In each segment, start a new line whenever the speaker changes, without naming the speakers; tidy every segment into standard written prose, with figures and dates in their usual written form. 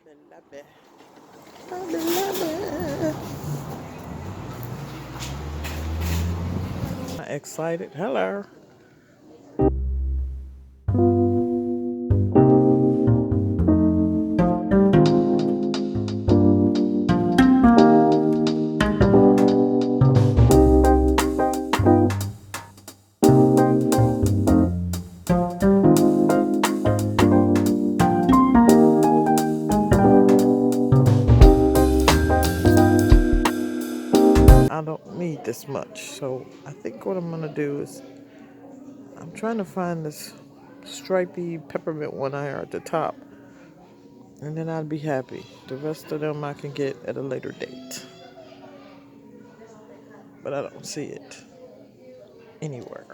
Love it. Excited. Hello. I don't need this much, so I think what I'm gonna do is I'm trying to find this stripy peppermint one I at the top, and then I'd be happy. The rest of them I can get at a later date, but I don't see it anywhere.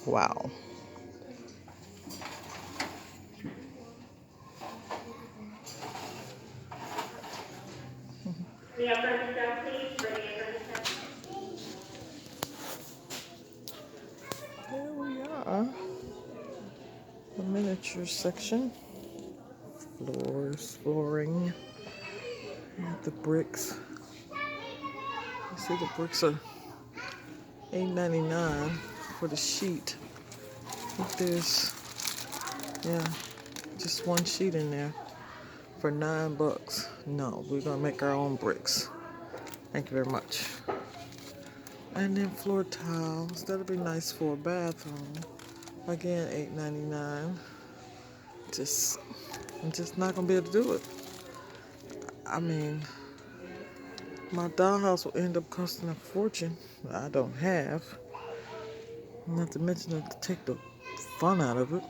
Wow. The upper step, please, for the upper step. There we are. The miniature section. Floors, flooring, and the bricks. You see the bricks are $8.99 for the sheet. I think there's, yeah, just one sheet in there for $9. No, we're gonna make our own bricks. Thank you very much. And then floor tiles. That'll be nice for a bathroom. Again, $8.99. Just, I'm just not gonna be able to do it. I mean, my dollhouse will end up costing a fortune. I don't have. Not to mention to take the fun out of it.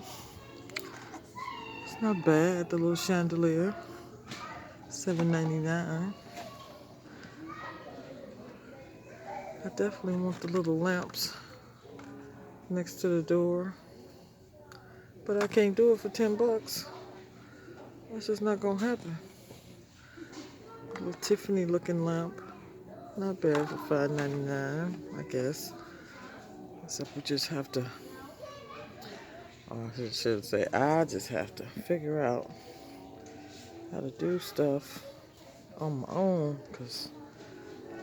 It's not bad. The little chandelier, $7.99. I definitely want the little lamps next to the door, but I can't do it for $10. That's just not gonna happen. A little Tiffany looking lamp, not bad for $5.99, I guess. Except we just have to, or I should say, I just have to figure out how to do stuff on my own, because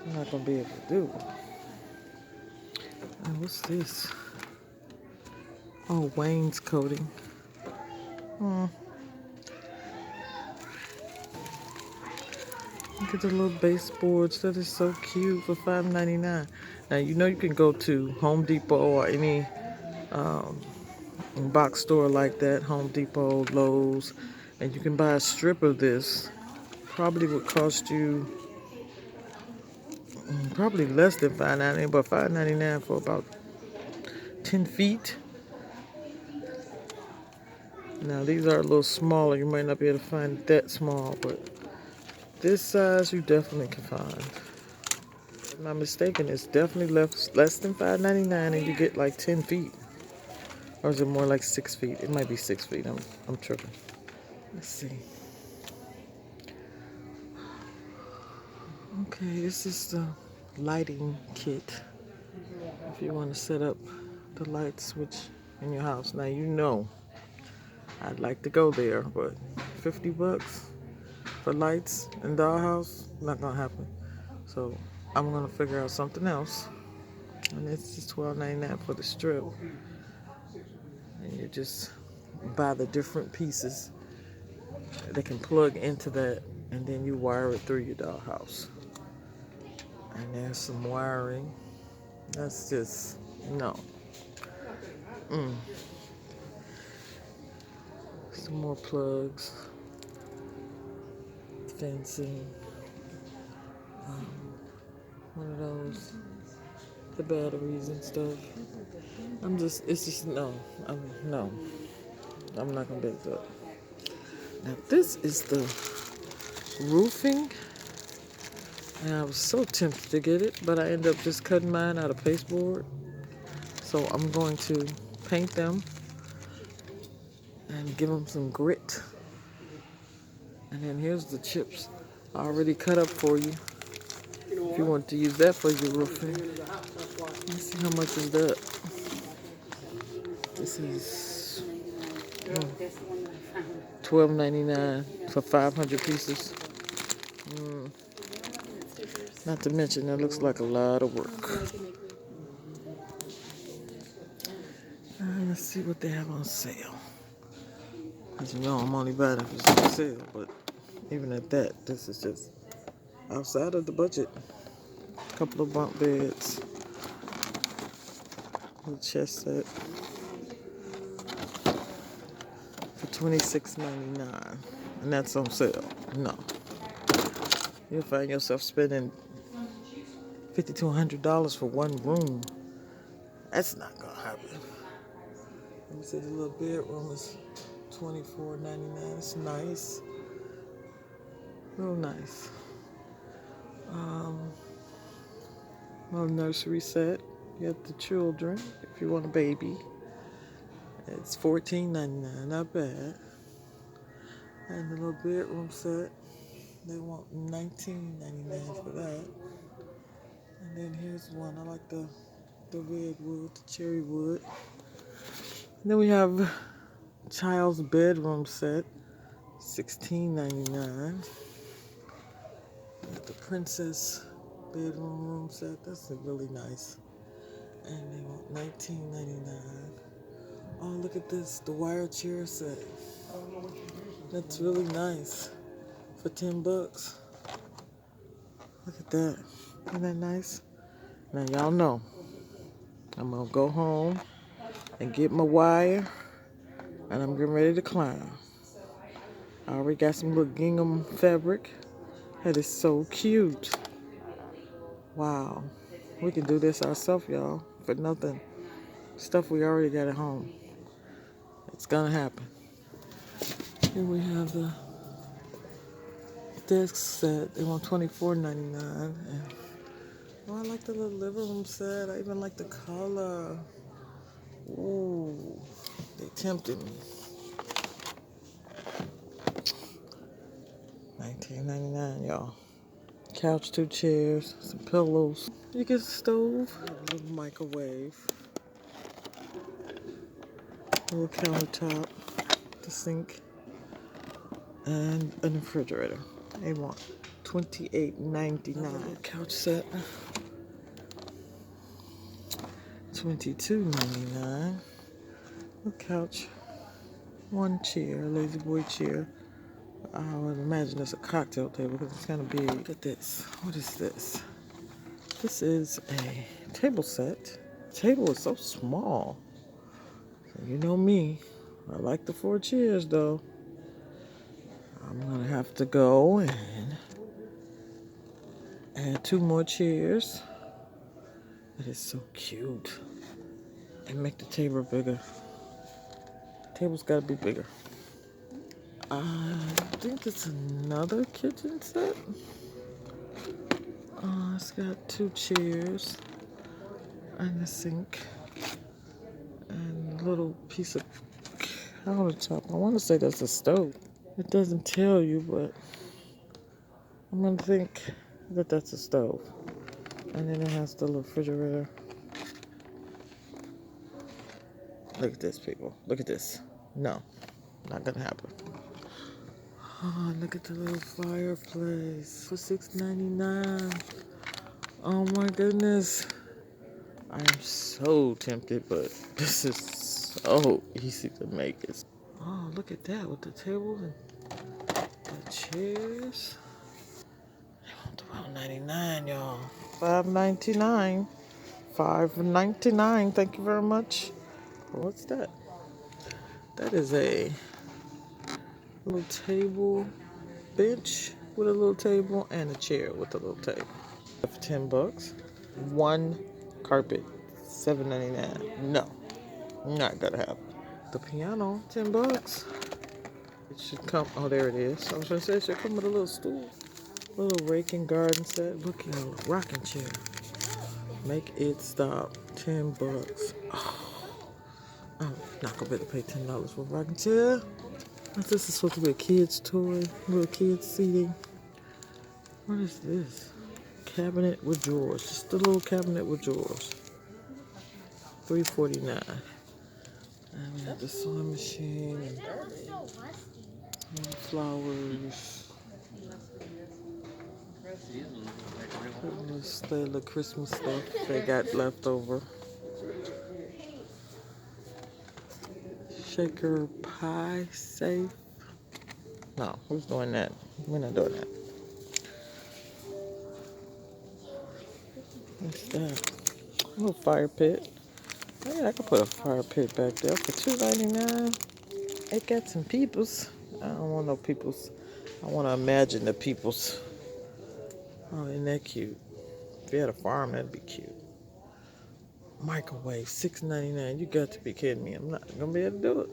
I'm not gonna be able to do it. And what's this? Oh, Wayne's coating. Look at the little baseboards. That is so cute for $5.99. Now, you know you can go to Home Depot or any box store like that, Home Depot, Lowe's, and you can buy a strip of this. Probably would cost you probably less than $5.99, but $5.99 for about 10 feet. Now, these are a little smaller. You might not be able to find that small, but this size you definitely can find. If I'm not mistaken, it's definitely less than $5.99 and you get like 10 feet. Or is it more like 6 feet? It might be 6 feet. I'm tripping. Let's see. Okay, this is the lighting kit. If you want to set up the light switch in your house. Now you know I'd like to go there, but $50 for lights in dollhouse, not gonna happen. So I'm gonna figure out something else. And it's just $12.99 for the strip. And you just buy the different pieces that can plug into that, and then you wire it through your dollhouse. And there's some wiring. That's just, no. Some more plugs, fencing, one of those, the batteries and stuff. It's just, no. No. I'm not gonna be able to do it. Now this is the roofing And I was so tempted to get it, but I ended up just cutting mine out of pasteboard. So I'm going to paint them and give them some grit. And then here's the chips already cut up for you. If you want to use that for your roofing. Let's see how much is that. This is $12.99 for 500 pieces. Not to mention, that looks like a lot of work. Let's see what they have on sale. As you know, I'm only buying if it's on sale, but even at that, this is just outside of the budget. A couple of bunk beds, a chest set for $26.99, and that's on sale. No, you'll find yourself spending $50 to $100 for one room. That's not gonna happen. Let me see, the little bedroom is $24.99. It's nice, real nice. Little nursery set. You have the children if you want a baby. It's $14.99, not bad. And the little bedroom set, they want $19.99 for that. And then here's one. I like the red wood, the cherry wood. And then we have child's bedroom set, $16.99. The princess bedroom room set, that's really nice. And they want $19.99. Oh, look at this, the wire chair set. That's really nice for $10. Look at that. Isn't that nice? Now y'all know I'm gonna go home and get my wire, and I'm getting ready to climb. I already got some little gingham fabric. That is so cute. Wow. We can do this ourselves, y'all, for nothing. Stuff we already got at home. It's gonna happen. Here we have the desk set. They want $24.99. And oh, I like the little living room set. I even like the color. Ooh, they tempted me. $19.99, y'all. Couch, 2 chairs, some pillows. You get a stove, a little microwave, a little countertop, the sink, and a refrigerator. They want $28.99. Couch set, $22.99. A couch, 1 chair, lazy boy chair. I would imagine it's a cocktail table because it's kind of big. Look at this. What is this? This is a table set. The table is so small. So you know me. I like the 4 chairs though. I'm going to have to go and add 2 more chairs. That is so cute. And make the table bigger. The table's got to be bigger. I think it's another kitchen set. It's got 2 chairs and a sink and a little piece of countertop. I want to say that's a stove. It doesn't tell you, but I'm going to think that that's a stove. And then it has the little refrigerator. Look at this, people. Look at this. No, not going to happen. Oh, look at the little fireplace for $6.99. Oh my goodness. I am so tempted, but this is so easy to make. Oh, look at that with the tables and the chairs. $12.99, y'all. $5.99. $5.99. Thank you very much. What's that? That is a little table bench with a little table and a chair with a little table. For $10. 1 carpet, $7.99. No, not gonna happen. The piano, $10. It should come. Oh, there it is. I was gonna say it should come with a little stool. Little raking garden set. Look at a rocking chair. Make it stop. $10. I'm not gonna be able to pay $10 for a rocking chair. This is supposed to be a kid's toy. Little kids seating. What is this? Cabinet with drawers. Just a little cabinet with drawers. $3.49. And we have the sewing machine and flowers. This little Christmas stuff they got left over. Shaker pie safe. No, who's doing that? We're not doing that. What's that? A little fire pit. Oh, yeah, I could put a fire pit back there for $2.99. It got some peoples. I don't want no peoples. I want to imagine the peoples. Oh, isn't that cute? If you had a farm, that'd be cute. Microwave, $6.99. You got to be kidding me. I'm not going to be able to do it.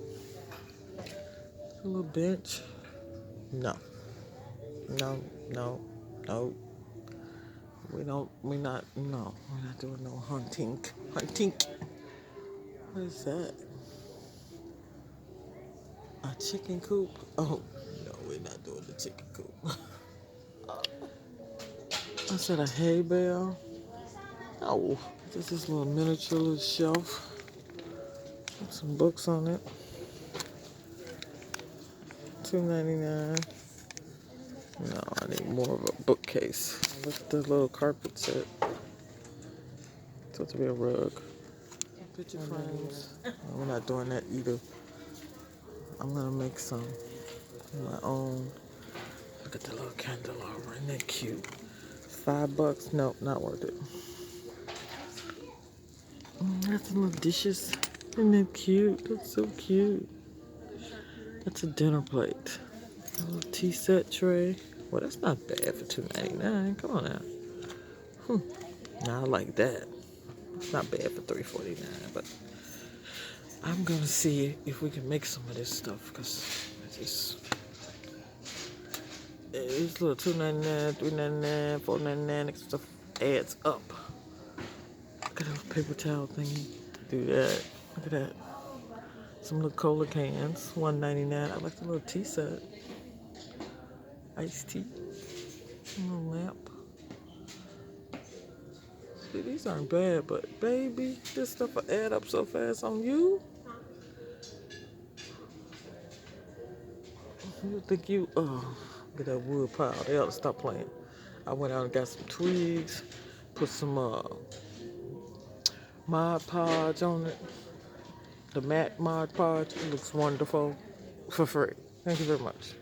A little bench. No. We're not doing no hunting. What is that? A chicken coop? Oh, no, we're not doing the chicken coop. I said a hay bale. Oh, this is a little miniature little shelf. With some books on it. $2.99. No, I need more of a bookcase. Look at the little carpet set. It's supposed to be a rug. Picture frames. No, we're not doing that either. I'm gonna make some of my own. Look at the little candelabra. Isn't that cute? $5. Nope, not worth it. That's some little dishes. Isn't that cute? That's so cute. That's a dinner plate. A little tea set tray. Well, that's not bad for $2.99. Come on now. Now I like that. It's not bad for $3.49, but I'm gonna see if we can make some of this stuff because it's little $2.99, $3.99, $4.99. Extra stuff adds up. Look at those paper towel thingy. Do that. Look at that. Some little cola cans, $1.99. I like the little tea set. Iced tea. A little lamp. See, these aren't bad, but baby, this stuff will add up so fast on you. You think you, look at that wood pile. They ought to stop playing. I went out and got some twigs, put some Mod Podge on it. The matte Mod Podge. It looks wonderful for free. Thank you very much.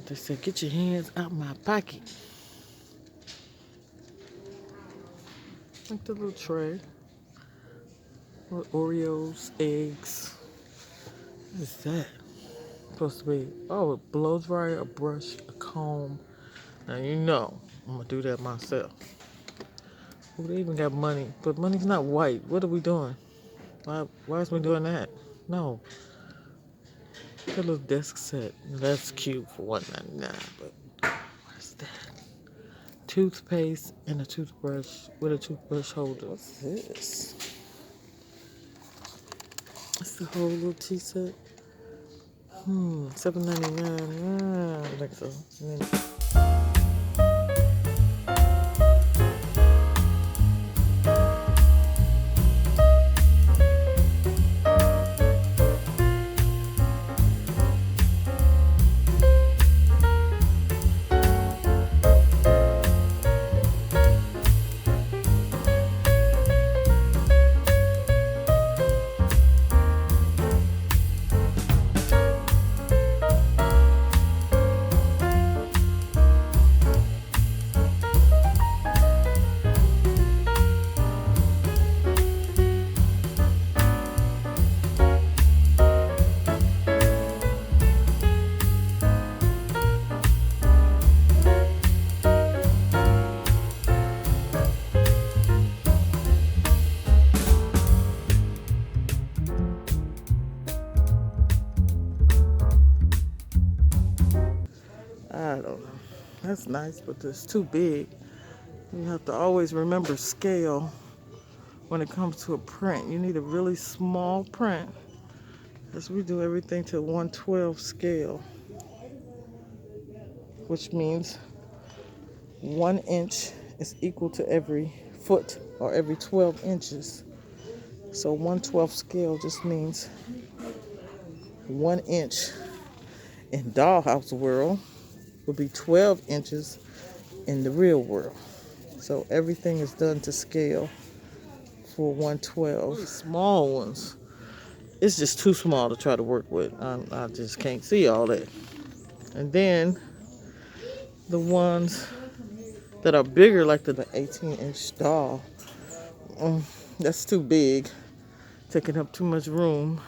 They said, get your hands out my pocket. Like the little tray. Little Oreos, eggs. What is that? Supposed to be, a blow dryer, a brush, a comb. Now you know, I'm gonna do that myself. Oh, they even got money, but money's not white. What are we doing? Why is we doing that? No. That little desk set. That's cute for $1.99, but what's that? Toothpaste and a toothbrush with a toothbrush holder. What's this? That's the whole little tea set. $7.99. I think so. don't know. That's nice, but it's too big. You have to always remember scale when it comes to a print. You need a really small print, because we do everything to 1/12 scale, which means 1 inch is equal to every foot or every 12 inches. So 1/12 scale just means 1 inch in dollhouse world would be 12 inches in the real world. So everything is done to scale for 1/12. These small ones, it's just too small to try to work with. I just can't see all that. And then the ones that are bigger, like the 18-inch doll, that's too big, taking up too much room.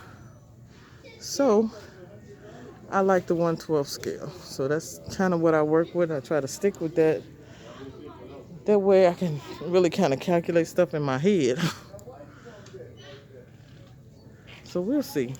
So I like the 1/12 scale. So that's kind of what I work with. I try to stick with that. That way I can really kind of calculate stuff in my head. So we'll see.